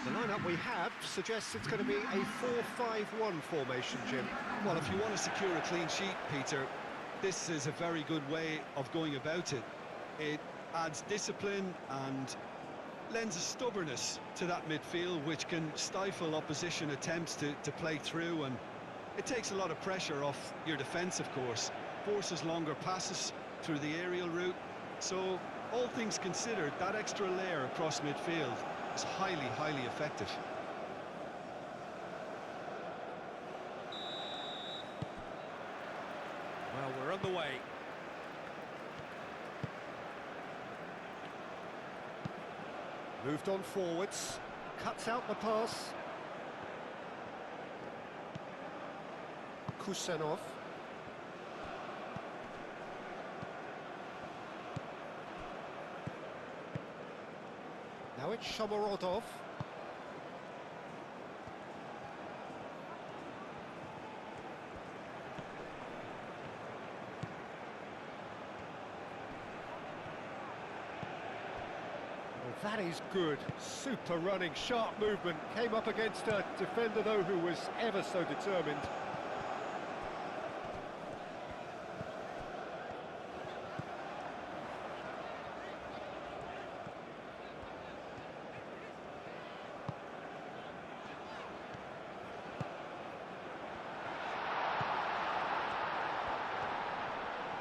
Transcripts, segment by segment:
The lineup we have suggests it's going to be a 4-5-1 formation, Jim. Well, if you want to secure a clean sheet, Peter, this is a very good way of going about it. It adds discipline and lends a stubbornness to that midfield, which can stifle opposition attempts to play through, and it takes a lot of pressure off your defence, of course. Forces longer passes through the aerial route. So, all things considered, that extra layer across midfield is highly, highly effective. Well, we're on the way. Moved on forwards, cuts out the pass. Kusanov. Now it's Shomorodov. That is good. Super running, sharp movement. Came up against a defender, though, who was ever so determined.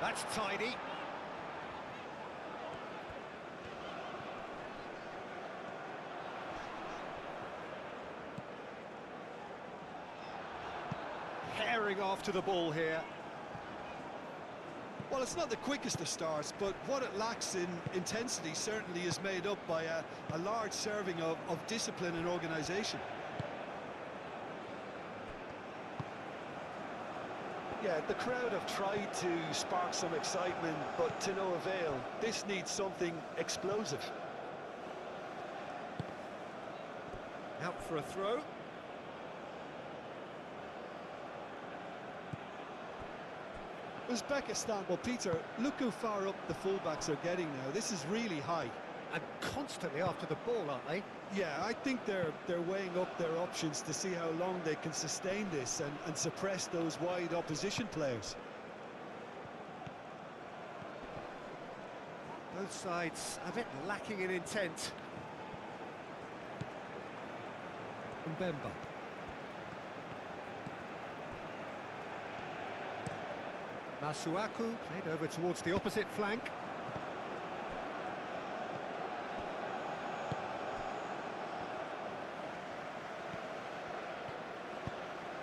That's tidy. Herring after the ball here. Well, it's not the quickest of starts, but what it lacks in intensity certainly is made up by a large serving of discipline and organisation. Yeah, the crowd have tried to spark some excitement, but to no avail. This needs something explosive. Out for a throw. Uzbekistan, well, Peter, look how far up the fullbacks are getting now. This is really high. And constantly after the ball, aren't they? Yeah, I think they're weighing up their options to see how long they can sustain this and suppress those wide opposition players. Both sides a bit lacking in intent. Mbemba. Masuaku played over towards the opposite flank.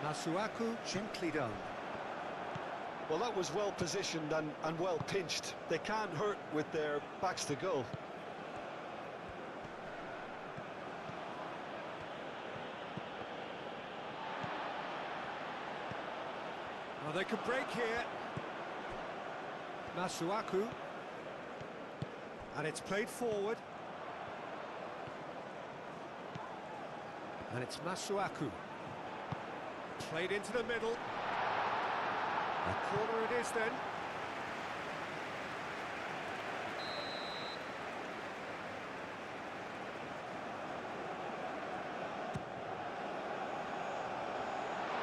Masuaku gently done. Well, that was well positioned and well pinched. They can't hurt with their backs to goal. Well, they could break here. Masuaku. And it's played forward. And it's Masuaku. Played into the middle. A corner it is then.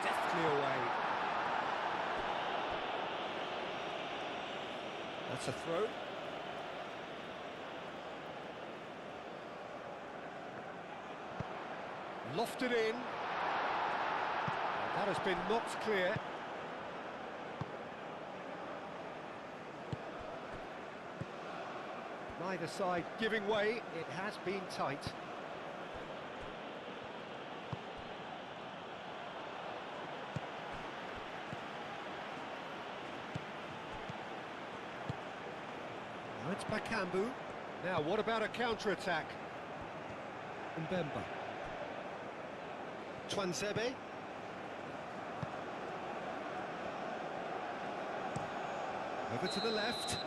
Deftly away. That's a throw. Lofted in. That has been knocked clear. Neither side giving way. It has been tight. Now it's Bakambu. Now, what about a counter-attack? Mbemba. Twanzebe. Over to the left.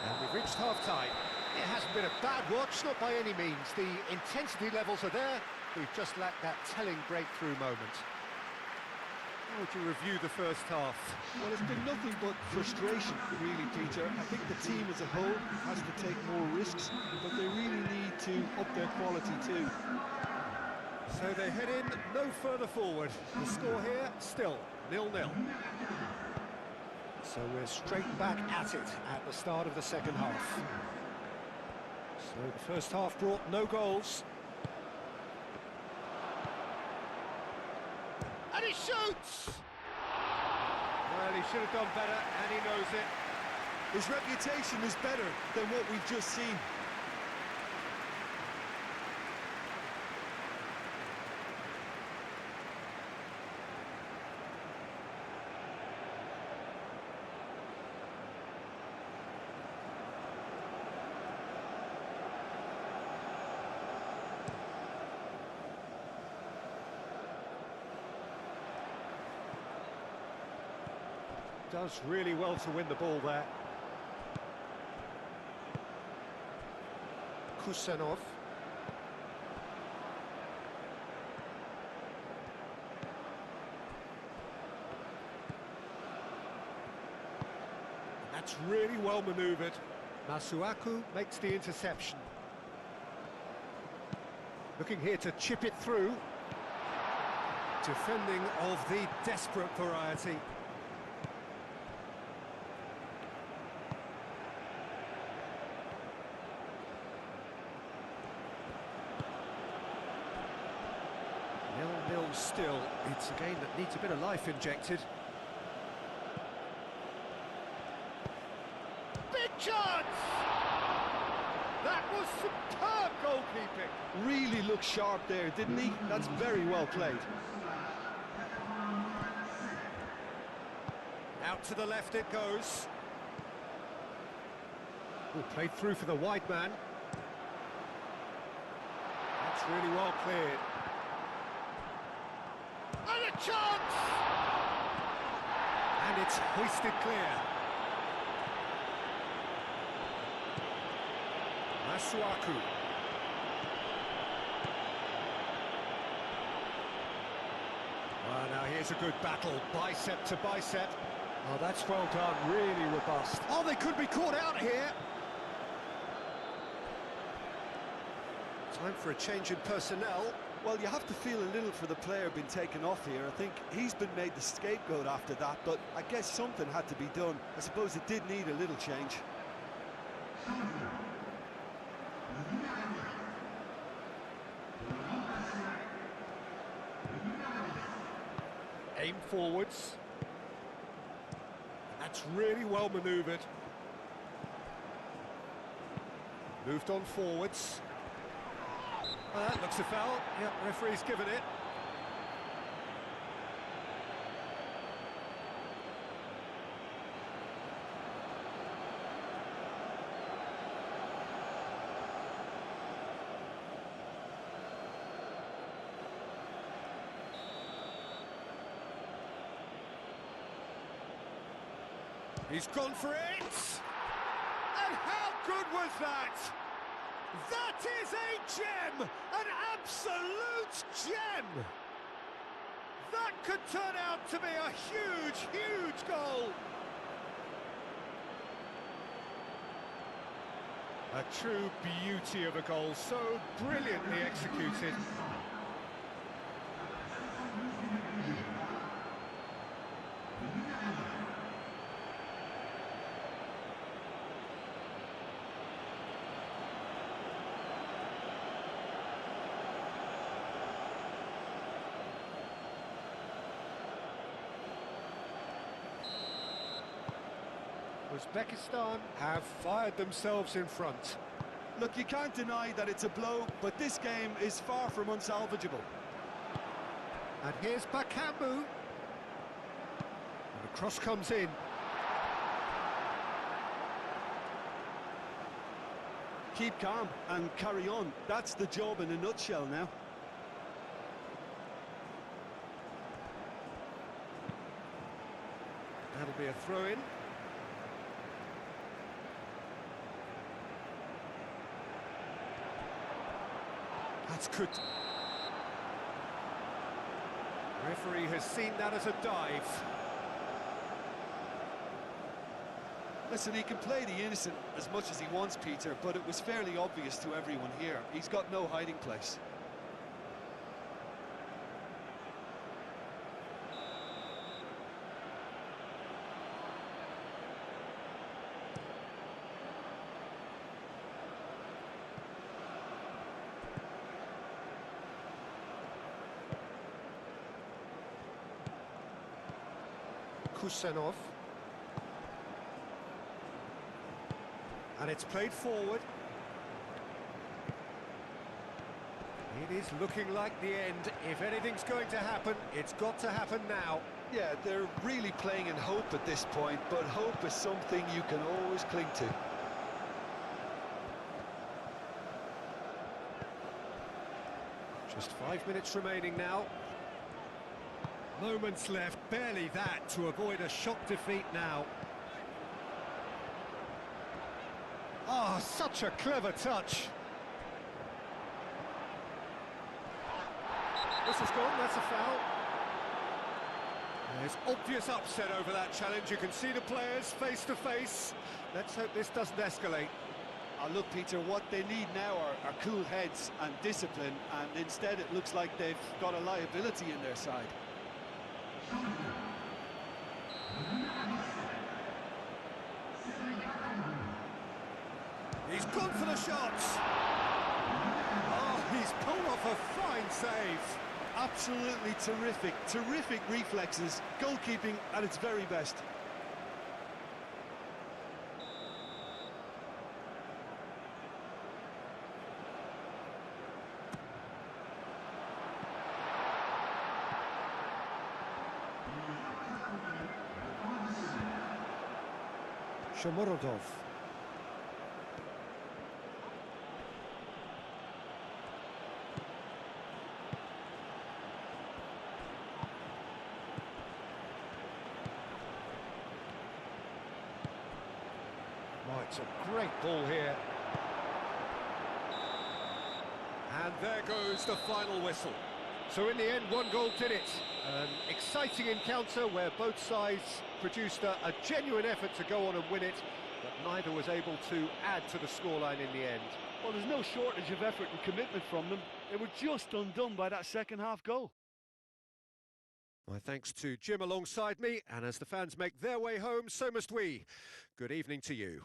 And we've reached half-time. It hasn't been a bad watch, not by any means. The intensity levels are there. We've just lacked that telling breakthrough moment. How would you review the first half? Well, it's been nothing but frustration, really, Peter. I think the team as a whole has to take more risks, but they really need to up their quality too. So they head in no further forward. The score here, still 0-0. So we're straight back at it at the start of the second half. So the first half brought no goals. And he shoots! Well, he should have done better, and he knows it. His reputation is better than what we've just seen. Does really well to win the ball there. Kusanov. That's really well manoeuvred. Masuaku makes the interception. Looking here to chip it through. Defending of the desperate variety. Still, it's a game that needs a bit of life injected. Big chance! That was superb goalkeeping. Really looked sharp there, didn't he? That's very well played. Out to the left it goes. Oh, played through for the wide man. That's really well cleared. And a chance! And it's hoisted clear. Masuaku. Well, now here's a good battle, bicep to bicep. Oh, that's well done, really robust. Oh, they could be caught out here. Time for a change in personnel. Well, you have to feel a little for the player being taken off here. I think he's been made the scapegoat after that, but I guess something had to be done. I suppose it did need a little change. Aim forwards. That's really well manoeuvred. Moved on forwards. That looks a foul. Yep, referee's given it. He's gone for it! And how good was that? That is a gem! An absolute gem! That could turn out to be a huge, huge goal! A true beauty of a goal, so brilliantly executed. Uzbekistan have fired themselves in front. Look, you can't deny that it's a blow, but this game is far from unsalvageable. And here's Bakambu. And the cross comes in. Keep calm and carry on. That's the job in a nutshell now. That'll be a throw-in. That's good. Referee has seen that as a dive. Listen, he can play the innocent as much as he wants, Peter, but it was fairly obvious to everyone here. He's got no hiding place. Kusanov. And it's played forward. It is looking like the end. If anything's going to happen, it's got to happen now. Yeah, they're really playing in hope at this point, but hope is something you can always cling to. Just 5 minutes remaining now. Moments left, barely that, to avoid a shock defeat now. Oh, such a clever touch. This is gone, that's a foul. There's obvious upset over that challenge. You can see the players face to face. Let's hope this doesn't escalate. Look, Peter, what they need now are cool heads and discipline, and instead it looks like they've got a liability in their side. He's gone for the shots. Oh, he's pulled off a fine save. Absolutely terrific, terrific reflexes, goalkeeping at its very best. Shomorodov. Oh, it's a great ball here. And there goes the final whistle. So in the end, one goal did it. An exciting encounter where both sides produced a genuine effort to go on and win it, but neither was able to add to the scoreline in the end. Well, there's no shortage of effort and commitment from them. They were just undone by that second-half goal. My thanks to Jim alongside me, and as the fans make their way home, so must we. Good evening to you.